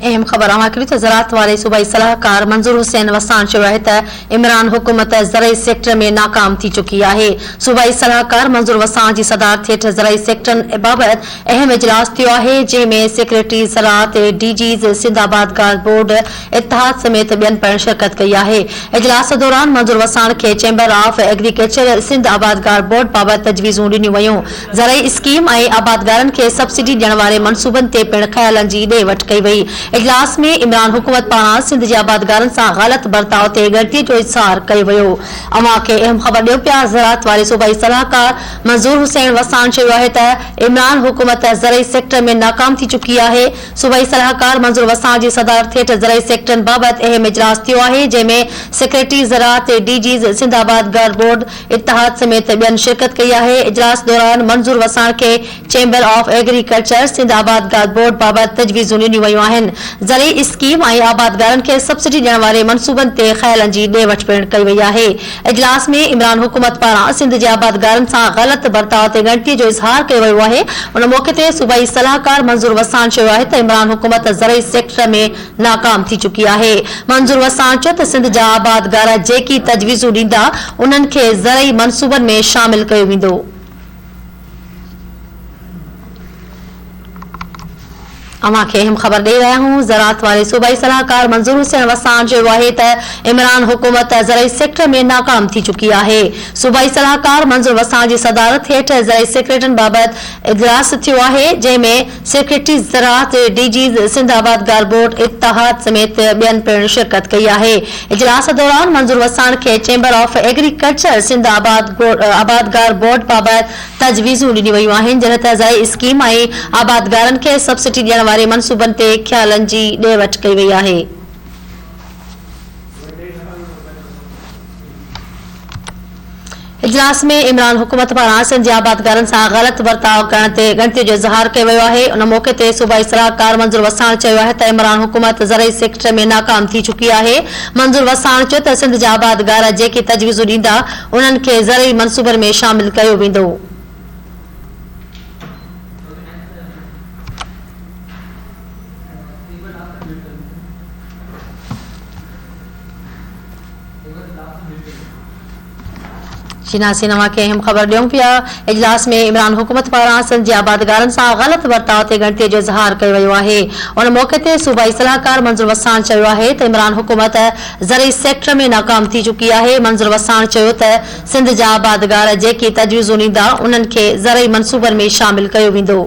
अहम ख़बर ज़राअत वारे सूबाई सलाहकार मंजूर हुसैन वसान चयो आहे त इमरान हुकूमत ज़रई सेक्टर में नाकाम थी चुकी आहे। सूबाई सलाहकार मंजूर वसान जी सदारत हेठ ज़रई सेक्टर बाबत अहम इजलास थियो आहे, जंहिंमें सेक्रेटरी ज़राअत डीजीज़ सिंधाबाद गार्ड बोर्ड इत्तेहाद समेत ॿियनि पिणु शिरकत कई आहे। इजलास दौरान मंजूर वसान खे चैम्बर ऑफ एग्रीकल्चर सिंध आबाद गार्ड बोर्ड बाबत तजवीज़ूं ॾिनियूं वयूं। ज़रई स्कीम ऐं आबादगारनि खे सब्सिडी ॾियण वारे मनसूबनि ते पिणु ख़्यालनि जी ॾे वठि कई वई। इजलास में इमरान हुकूमत पारां सिंध जे आबादगारनि सां ग़लत बर्ताव ते ॻणती जो इज़हार कयो वियो। अवां खे अहम ख़बर ॾियो पिया। ज़राअत वारे सूबाई सलाहकार मंजूर हुसैन वसान चयो आहे त इमरान हुकूमत ज़रई सेक्टर में नाकाम थी चुकी आहे। सूबाई सलाहकार मंजूर वसान जी सदारत हेठ ज़रई सेक्टर बाबत अहम इजलास थियो आहे, जंहिंमें सेक्रेटरी ज़राअत डीजीज़ सिंधाबाद गार्ड बोर्ड इत्तेहाद समेत ॿियनि शिरकत कई आहे। इजलास दौरान मंजूर वसान खे चैम्बर ऑफ एग्रीकल्चर सिंधाबाद गार्ड बोर्ड बाबत तजवीज़ूं ॾिनियूं वयूं आहिनि। ज़रई स्कीम ऐं आबादगारनि खे सब्सिडी ॾियण वारे मनसूबनि ते ख़्यालनि जी ॾे वठि पिणु कई वई आहे। इजलास में इमरान हुकूमत पारां सिंध जे आबादगारनि सां ग़लत बर्ताव ते ॻणती जो इज़हार कयो वियो आहे। उन मौक़े ते सूबाई सलाहकार मंजूर वसान चयो आहे त इमरान हुकूमत ज़रई सेक्टर में नाकाम थी चुकी आहे। मंजूर वसान चयो त सिंध जा आबादगार जेकी तजवीज़ूं ॾींदा उन्हनि खे ज़रई मनसूबनि में शामिल कयो वेंदो। अवां खे अहम ख़बर ॾेई रहिया आहियूं। ज़राअत वारे सूबाई सलाहकार मंजूर हुसैन वसान चयो आहे त इमरान हुकूमत ज़रई सेक्टर में नाकाम थी चुकी आहे। सूबाई सलाहकार मंजूर वसान जी सदारत हेठ ज़रई सेक्रेटरनि बाबत इजलास थियो आहे, जंहिंमें सेक्रेटरी ज़राअत डीजीज़ सिंधाबाद गार्ड बोर्ड इत्तेहाद समेत ॿियनि पिणु शिरकत कई आहे। इजलास दौरान मंजूर वसान खे चैम्बर ऑफ एग्रीकल्चर सिंध आबादगार बोर्ड बाबत तजवीज़ूं ॾिनियूं वयूं आहिनि, जिन त ज़रई स्कीम ऐं आबादगारनि खे सब्सिडी ॾियण वारे मनसूबनि ते ख़्यालनि जी ॾे वठि कई वई आहे। इजलास में इमरान हुकूमत पारां सिंध जे आबादगारनि सां ग़लत बर्ताव करण ते ॻणती जो इज़हार कयो वियो आहे। उन मौक़े ते सूबाई सलाहकार मंजूर वसान चयो आहे त इमरान हुकूमत ज़रई सेक्टर में नाकाम थी चुकी आहे। मंजूर वसान चयो त सिंध जा आबादगार जेकी तजवीज़ूं ॾींदा उन्हनि खे ज़रई मनसूबनि में शामिल कयो वेंदो। जीनासी नवा के अहम ख़बर ॾियूं पिया। इजलास में इमरान हुकूमत पारां सिंध जे आबादगारनि सां ग़लत बर्ताव ते ॻणती जो इज़हार कयो वियो आहे। उन मौक़े ते सूबाई सलाहकार मंजूर वसान चयो आहे त इमरान हुकूमत ज़रई सेक्टर में नाकाम थी चुकी आहे। मंजूर वसान चयो त सिंध जा आबादगार जेकी तजवीज़ूं ॾींदा उन्हनि खे ज़रई मनसूबनि में शामिल कयो वेंदो।